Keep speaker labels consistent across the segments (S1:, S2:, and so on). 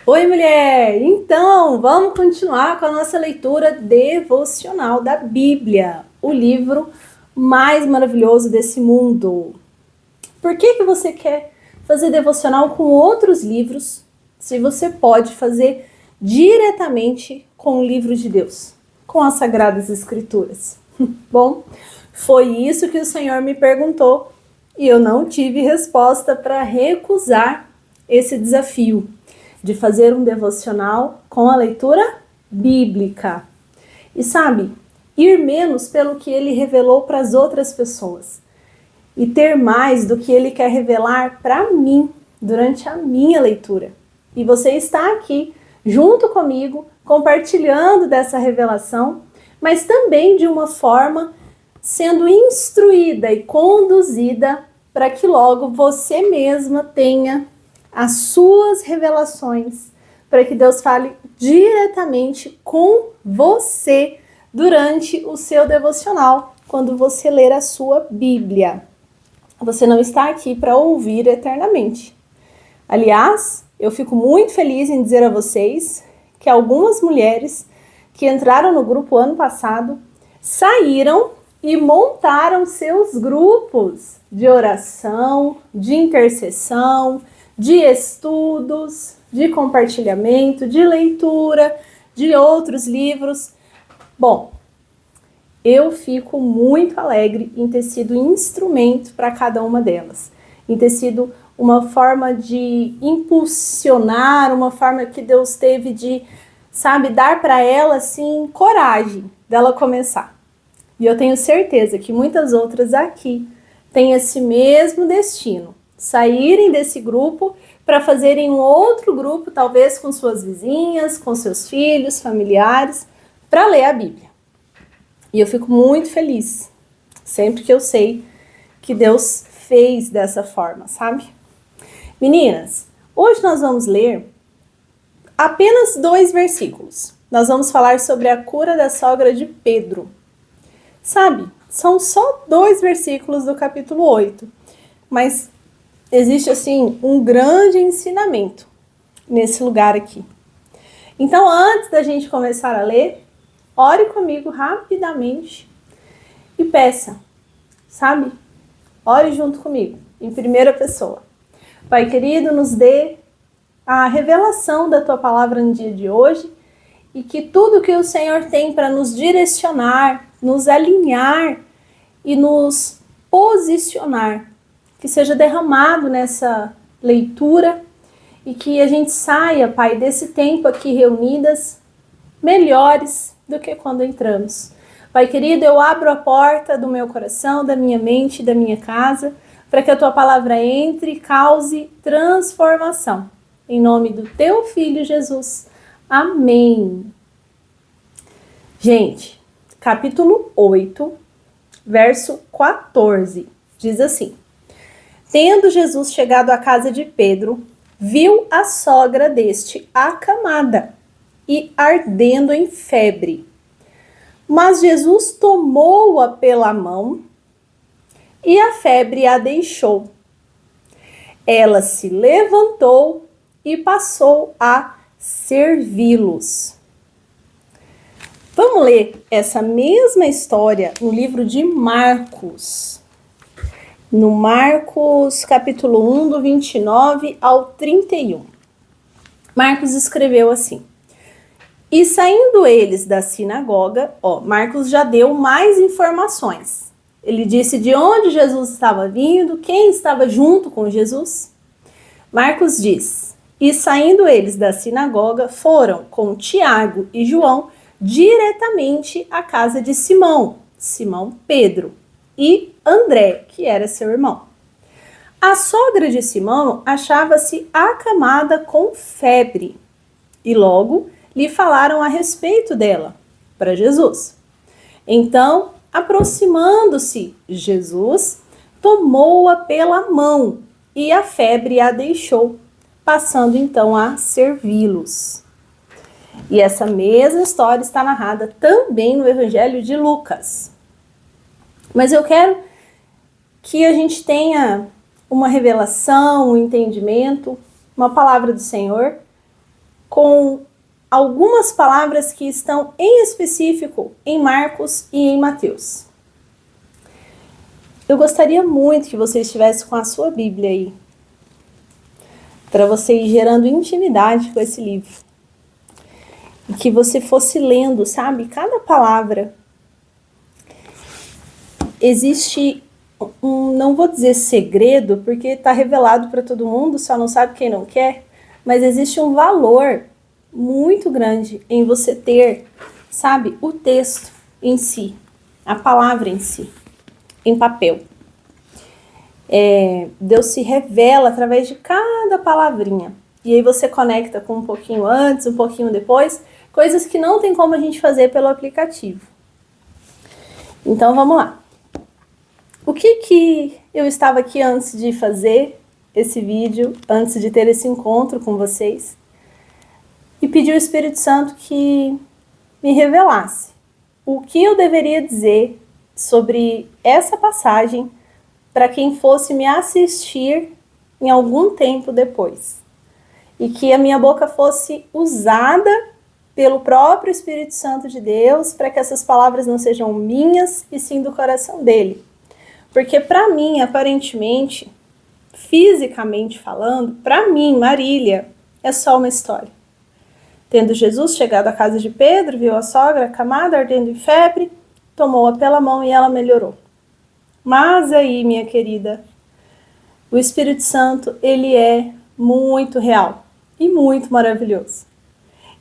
S1: Oi, mulher! Então, vamos continuar com a nossa leitura devocional da Bíblia, o livro mais maravilhoso desse mundo. Por que você quer fazer devocional com outros livros se você pode fazer diretamente com o livro de Deus, com as Sagradas Escrituras? Bom, foi isso que o Senhor me perguntou e eu não tive resposta para recusar esse desafio de fazer um devocional com a leitura bíblica. E sabe, ir menos pelo que ele revelou para as outras pessoas e ter mais do que ele quer revelar para mim durante a minha leitura. E você está aqui junto comigo, compartilhando dessa revelação, mas também de uma forma sendo instruída e conduzida para que logo você mesma tenha as suas revelações, para que Deus fale diretamente com você durante o seu devocional, quando você ler a sua Bíblia. Você não está aqui para ouvir eternamente. Aliás, eu fico muito feliz em dizer a vocês que algumas mulheres que entraram no grupo ano passado saíram e montaram seus grupos de oração, de intercessão, de estudos, de compartilhamento, de leitura, de outros livros. Bom, eu fico muito alegre em ter sido instrumento para cada uma delas, em ter sido uma forma de impulsionar, uma forma que Deus teve de, sabe, dar para ela, assim, coragem dela começar. E eu tenho certeza que muitas outras aqui têm esse mesmo destino, saírem desse grupo para fazerem um outro grupo, talvez com suas vizinhas, com seus filhos, familiares, para ler a Bíblia. E eu fico muito feliz, sempre que eu sei que Deus fez dessa forma, sabe? Meninas, hoje nós vamos ler apenas 2 versículos. Nós vamos falar sobre a cura da sogra de Pedro. Sabe, são só 2 versículos do capítulo 8, mas existe, assim, um grande ensinamento nesse lugar aqui. Então, antes da gente começar a ler, ore comigo rapidamente e peça, sabe? Ore junto comigo, em primeira pessoa. Pai querido, nos dê a revelação da Tua palavra no dia de hoje e que tudo que o Senhor tem para nos direcionar, nos alinhar e nos posicionar, que seja derramado nessa leitura e que a gente saia, Pai, desse tempo aqui reunidas melhores do que quando entramos. Pai querido, eu abro a porta do meu coração, da minha mente, da minha casa, para que a Tua palavra entre e cause transformação. Em nome do Teu Filho Jesus. Amém. Gente, capítulo 8, verso 14, diz assim: Tendo Jesus chegado à casa de Pedro, viu a sogra deste acamada e ardendo em febre. Mas Jesus tomou-a pela mão e a febre a deixou. Ela se levantou e passou a servi-los. Vamos ler essa mesma história no livro de Marcos. No Marcos, capítulo 1, do 29 ao 31. Marcos escreveu assim: E saindo eles da sinagoga, Marcos já deu mais informações. Ele disse de onde Jesus estava vindo, quem estava junto com Jesus. Marcos diz: E saindo eles da sinagoga, foram com Tiago e João diretamente à casa de Simão Pedro, e André, que era seu irmão. A sogra de Simão achava-se acamada com febre, e logo lhe falaram a respeito dela, para Jesus. Então, aproximando-se Jesus, tomou-a pela mão, e a febre a deixou, passando então a servi-los. E essa mesma história está narrada também no Evangelho de Lucas. Mas eu quero que a gente tenha uma revelação, um entendimento, uma palavra do Senhor com algumas palavras que estão em específico em Marcos e em Mateus. Eu gostaria muito que você estivesse com a sua Bíblia aí, para você ir gerando intimidade com esse livro. E que você fosse lendo, sabe? Cada palavra. Existe não vou dizer segredo, porque está revelado para todo mundo, só não sabe quem não quer, mas existe um valor muito grande em você ter, sabe, o texto em si, a palavra em si, em papel. Deus se revela através de cada palavrinha. E aí você conecta com um pouquinho antes, um pouquinho depois, coisas que não tem como a gente fazer pelo aplicativo. Então vamos lá. O que eu estava aqui antes de fazer esse vídeo, antes de ter esse encontro com vocês, e pedi ao Espírito Santo que me revelasse o que eu deveria dizer sobre essa passagem para quem fosse me assistir em algum tempo depois. E que a minha boca fosse usada pelo próprio Espírito Santo de Deus para que essas palavras não sejam minhas e sim do coração dele. Porque para mim, aparentemente, fisicamente falando, para mim, Marília, é só uma história. Tendo Jesus chegado à casa de Pedro, viu a sogra acamada, ardendo em febre, tomou-a pela mão e ela melhorou. Mas aí, minha querida, o Espírito Santo, ele é muito real e muito maravilhoso.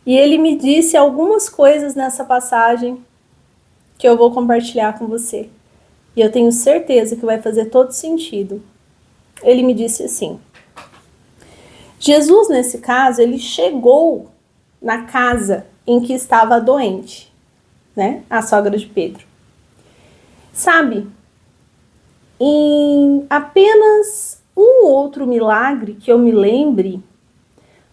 S1: E ele me disse algumas coisas nessa passagem que eu vou compartilhar com você. E eu tenho certeza que vai fazer todo sentido. Ele me disse assim: Jesus, nesse caso, ele chegou na casa em que estava doente, né? A sogra de Pedro. Sabe, em apenas um outro milagre que eu me lembre,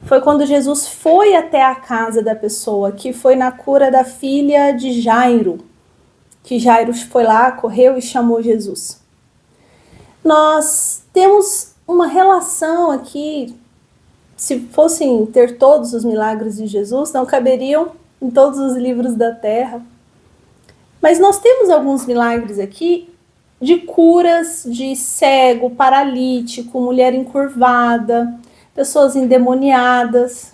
S1: foi quando Jesus foi até a casa da pessoa, que foi na cura da filha de Jairo, que Jairo foi lá, correu e chamou Jesus. Nós temos uma relação aqui, se fossem ter todos os milagres de Jesus, não caberiam em todos os livros da terra. Mas nós temos alguns milagres aqui de curas de cego, paralítico, mulher encurvada, pessoas endemoniadas.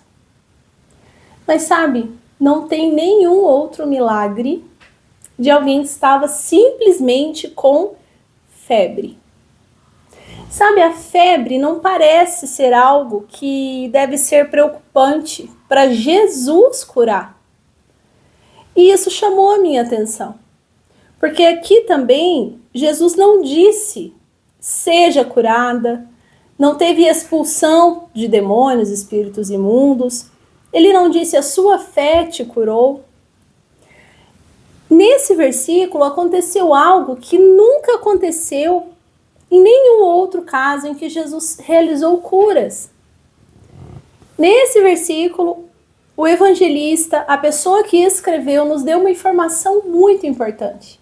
S1: Mas sabe, não tem nenhum outro milagre de alguém que estava simplesmente com febre. Sabe, a febre não parece ser algo que deve ser preocupante para Jesus curar. E isso chamou a minha atenção. Porque aqui também, Jesus não disse, seja curada, não teve expulsão de demônios, espíritos imundos. Ele não disse, a sua fé te curou. Nesse versículo aconteceu algo que nunca aconteceu em nenhum outro caso em que Jesus realizou curas. Nesse versículo, o evangelista, a pessoa que escreveu, nos deu uma informação muito importante.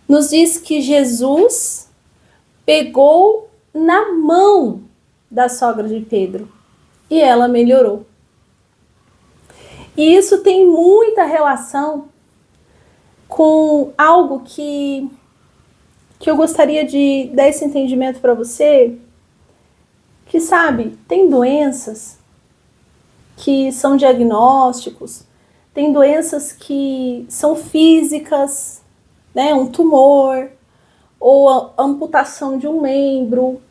S1: Nos diz que Jesus pegou na mão da sogra de Pedro e ela melhorou. E isso tem muita relação com algo que eu gostaria de dar esse entendimento para você, que sabe, tem doenças que são diagnósticos, tem doenças que são físicas, né, um tumor, ou a amputação de um membro,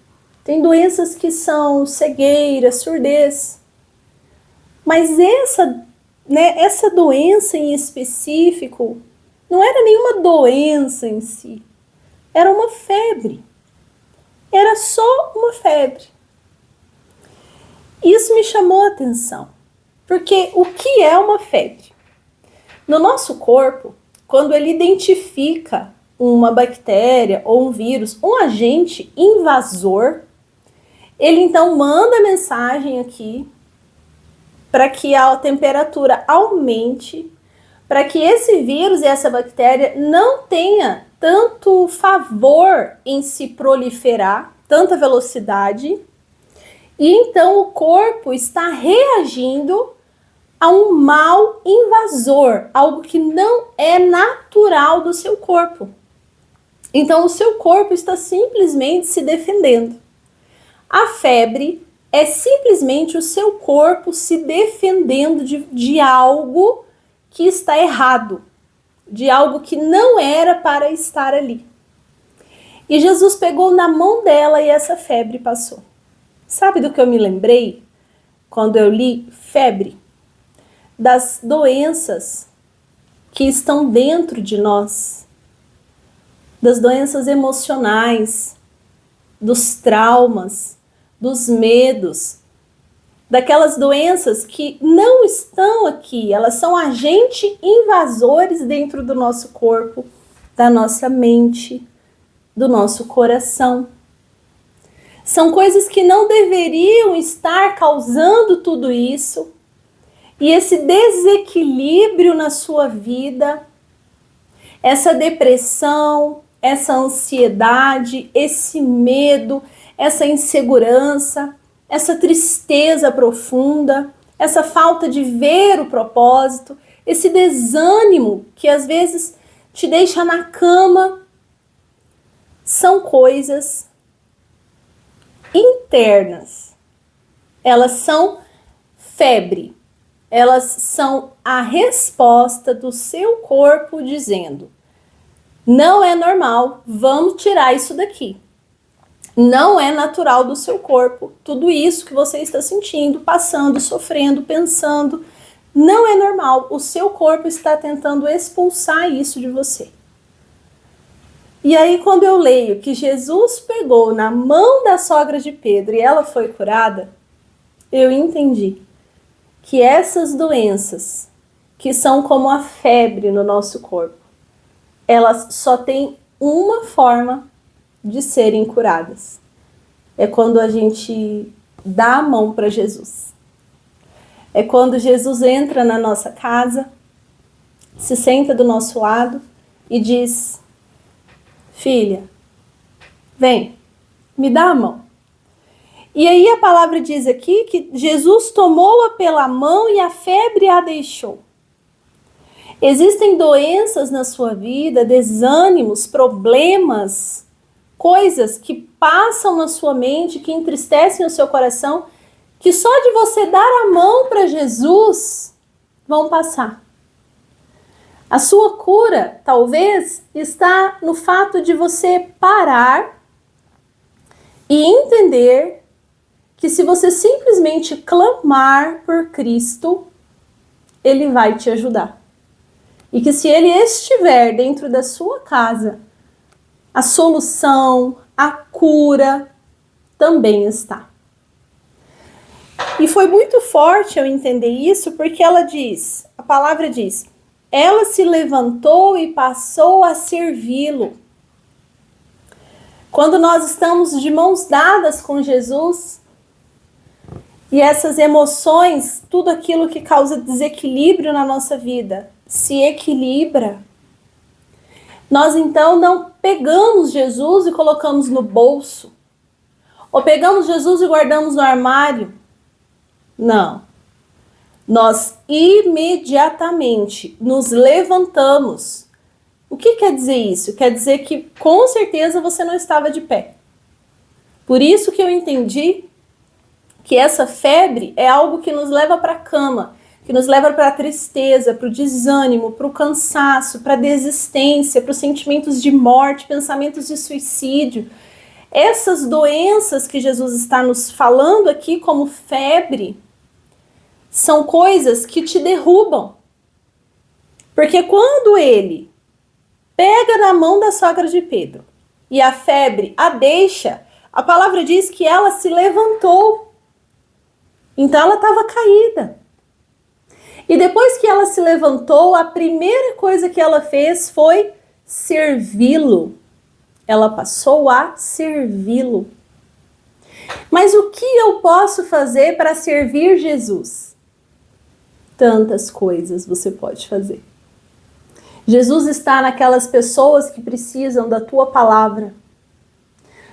S1: tem doenças que são cegueira, surdez, mas essa doença em específico não era nenhuma doença em si, era uma febre, era só uma febre. Isso me chamou a atenção, porque o que é uma febre? No nosso corpo, quando ele identifica uma bactéria ou um vírus, um agente invasor, ele então manda mensagem aqui para que a temperatura aumente, para que esse vírus e essa bactéria não tenha tanto favor em se proliferar, tanta velocidade, e então o corpo está reagindo a um mal invasor, algo que não é natural do seu corpo. Então, o seu corpo está simplesmente se defendendo. A febre é simplesmente o seu corpo se defendendo de algo que está errado, de algo que não era para estar ali. E Jesus pegou na mão dela e essa febre passou. Sabe do que eu me lembrei quando eu li febre? Das doenças que estão dentro de nós, das doenças emocionais, dos traumas, dos medos, daquelas doenças que não estão aqui, elas são agentes invasores dentro do nosso corpo, da nossa mente, do nosso coração. São coisas que não deveriam estar causando tudo isso. E esse desequilíbrio na sua vida, essa depressão, essa ansiedade, esse medo, essa insegurança, essa tristeza profunda, essa falta de ver o propósito, esse desânimo que às vezes te deixa na cama, são coisas internas. Elas são febre. Elas são a resposta do seu corpo dizendo: não é normal, vamos tirar isso daqui. Não é natural do seu corpo, tudo isso que você está sentindo, passando, sofrendo, pensando, não é normal. O seu corpo está tentando expulsar isso de você. E aí, quando eu leio que Jesus pegou na mão da sogra de Pedro e ela foi curada, eu entendi que essas doenças, que são como a febre no nosso corpo, elas só têm uma forma de serem curadas. É quando a gente dá a mão para Jesus. É quando Jesus entra na nossa casa, se senta do nosso lado e diz: filha, vem, me dá a mão. E aí a palavra diz aqui que Jesus tomou-a pela mão e a febre a deixou. Existem doenças na sua vida, desânimos, problemas, coisas que passam na sua mente, que entristecem o seu coração, que só de você dar a mão para Jesus vão passar. A sua cura, talvez, está no fato de você parar e entender que se você simplesmente clamar por Cristo, Ele vai te ajudar. E que se Ele estiver dentro da sua casa, a solução, a cura também está. E foi muito forte eu entender isso, porque a palavra diz, ela se levantou e passou a servi-lo. Quando nós estamos de mãos dadas com Jesus, e essas emoções, tudo aquilo que causa desequilíbrio na nossa vida, se equilibra, nós então não pegamos Jesus e colocamos no bolso, ou pegamos Jesus e guardamos no armário. Não. Nós imediatamente nos levantamos. O que quer dizer isso? Quer dizer que com certeza você não estava de pé. Por isso que eu entendi que essa febre é algo que nos leva para a cama, que nos leva para a tristeza, para o desânimo, para o cansaço, para a desistência, para os sentimentos de morte, pensamentos de suicídio. Essas doenças que Jesus está nos falando aqui como febre, são coisas que te derrubam. Porque quando ele pega na mão da sogra de Pedro e a febre a deixa, a palavra diz que ela se levantou. Então ela estava caída. E depois que ela se levantou, a primeira coisa que ela fez foi servi-lo. Ela passou a servi-lo. Mas o que eu posso fazer para servir Jesus? Tantas coisas você pode fazer. Jesus está naquelas pessoas que precisam da tua palavra.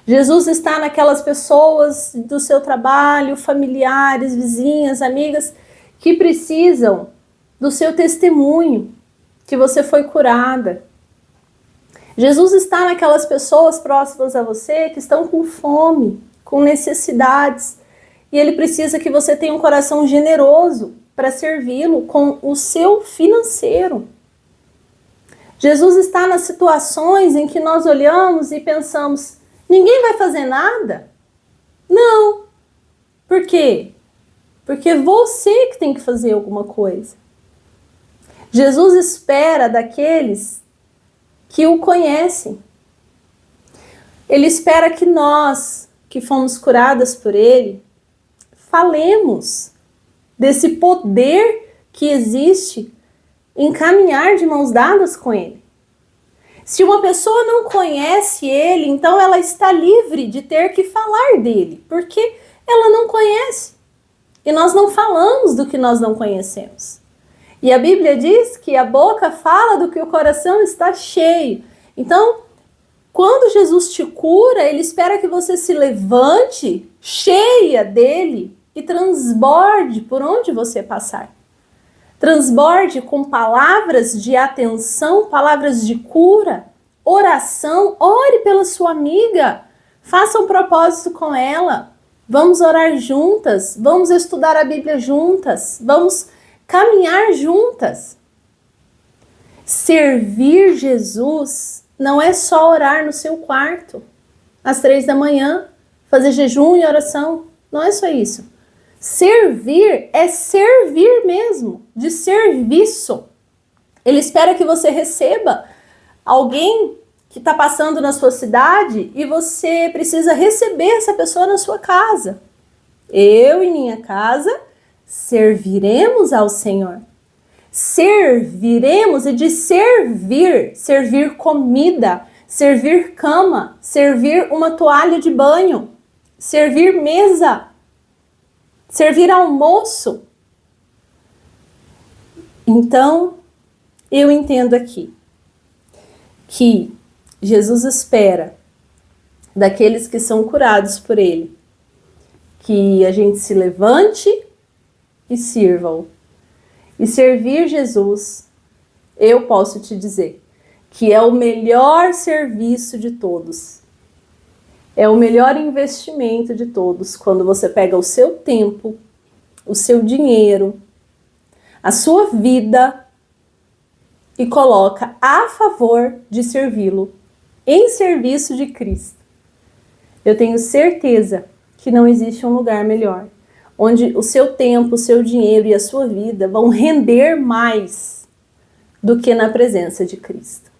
S1: Jesus está naquelas pessoas do seu trabalho, familiares, vizinhas, amigas, que precisam do seu testemunho, que você foi curada. Jesus está naquelas pessoas próximas a você que estão com fome, com necessidades, e Ele precisa que você tenha um coração generoso para servi-lo com o seu financeiro. Jesus está nas situações em que nós olhamos e pensamos, ninguém vai fazer nada? Não. Por quê? Porque você que tem que fazer alguma coisa. Jesus espera daqueles que o conhecem. Ele espera que nós, que fomos curadas por Ele, falemos desse poder que existe em caminhar de mãos dadas com Ele. Se uma pessoa não conhece Ele, então ela está livre de ter que falar dele, porque ela não conhece. E nós não falamos do que nós não conhecemos. E a Bíblia diz que a boca fala do que o coração está cheio. Então, quando Jesus te cura, Ele espera que você se levante cheia dele e transborde por onde você passar. Transborde com palavras de atenção, palavras de cura, oração. Ore pela sua amiga, faça um propósito com ela. Vamos orar juntas, vamos estudar a Bíblia juntas, vamos caminhar juntas. Servir Jesus não é só orar no seu quarto, às 3 da manhã, fazer jejum e oração. Não é só isso. Servir é servir mesmo, de serviço. Ele espera que você receba alguém que está passando na sua cidade e você precisa receber essa pessoa na sua casa. Eu e minha casa serviremos ao Senhor. Serviremos é de servir, servir comida, servir cama, servir uma toalha de banho, servir mesa, servir almoço. Então, eu entendo aqui que Jesus espera daqueles que são curados por Ele, que a gente se levante e sirva-o. E servir Jesus, eu posso te dizer, que é o melhor serviço de todos. É o melhor investimento de todos, quando você pega o seu tempo, o seu dinheiro, a sua vida e coloca a favor de servi-lo, em serviço de Cristo. Eu tenho certeza que não existe um lugar melhor, onde o seu tempo, o seu dinheiro e a sua vida vão render mais do que na presença de Cristo.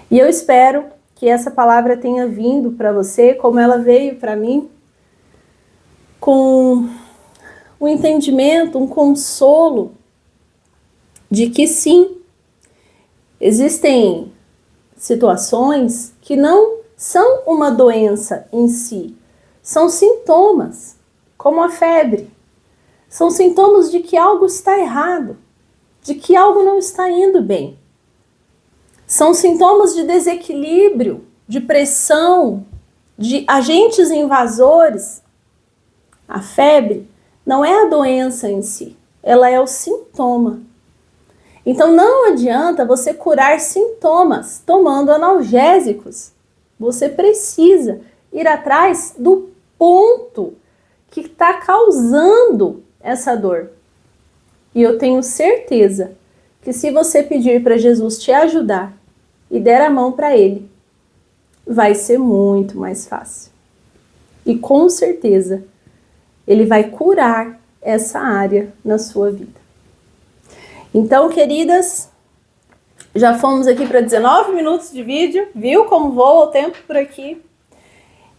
S1: E eu espero que essa palavra tenha vindo para você, como ela veio para mim, com um entendimento, um consolo de que sim, existem situações que não são uma doença em si, são sintomas, como a febre. São sintomas de que algo está errado, de que algo não está indo bem. São sintomas de desequilíbrio, de pressão, de agentes invasores. A febre não é a doença em si, ela é o sintoma. Então não adianta você curar sintomas tomando analgésicos. Você precisa ir atrás do ponto que está causando essa dor. E eu tenho certeza que se você pedir para Jesus te ajudar e der a mão para Ele, vai ser muito mais fácil. E com certeza, Ele vai curar essa área na sua vida. Então, queridas, já fomos aqui para 19 minutos de vídeo, viu como voa o tempo por aqui?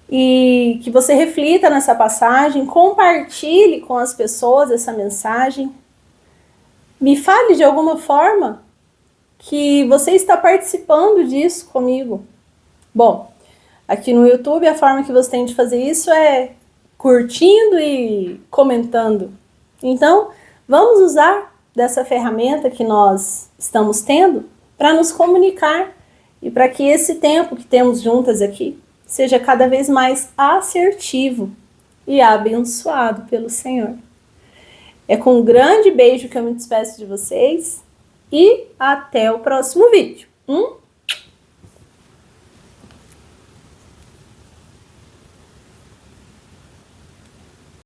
S1: E que você reflita nessa passagem, compartilhe com as pessoas essa mensagem. Me fale de alguma forma que você está participando disso comigo. Bom, aqui no YouTube a forma que você tem de fazer isso é curtindo e comentando. Então, vamos usar dessa ferramenta que nós estamos tendo para nos comunicar e para que esse tempo que temos juntas aqui seja cada vez mais assertivo e abençoado pelo Senhor. É com um grande beijo que eu me despeço de vocês e até o próximo vídeo.